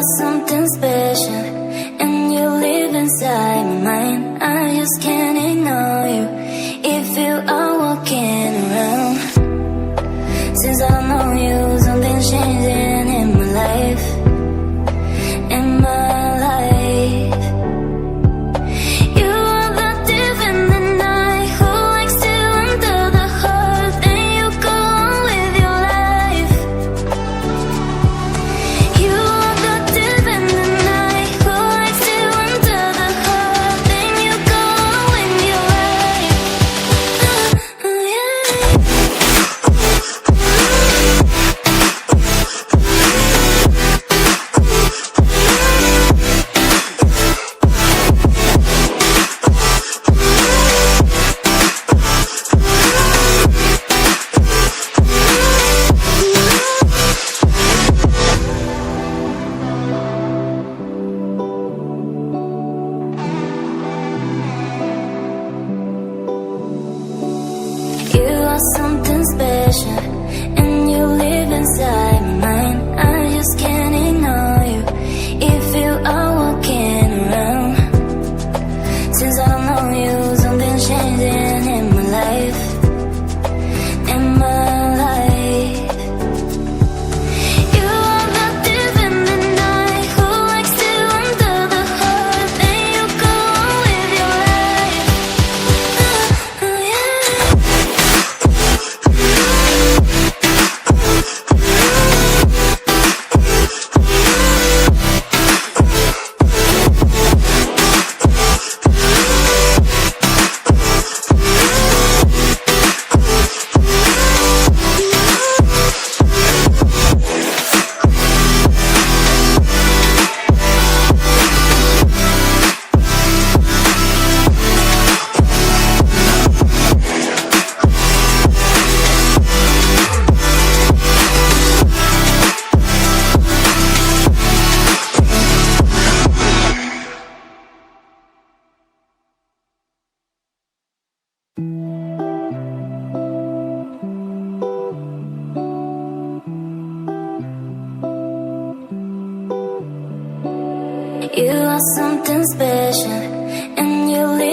are something special, and you live inside my mind. I just can't ignore you if you are walking around. Since I know you, something's changing in my life. In my life, you are the thief in the night who likes to enter the heart, then you go on with your life. You are the thief in the night who likes to enter the heart, then you go on with your life. You are something special, and you live inside my mind. I just can't ignore you if you are walking around. Since I know you, something's changing in my life. In my life, you are the thief in the night who likes to enter the heart, then you go on with your life. You are something special, and you live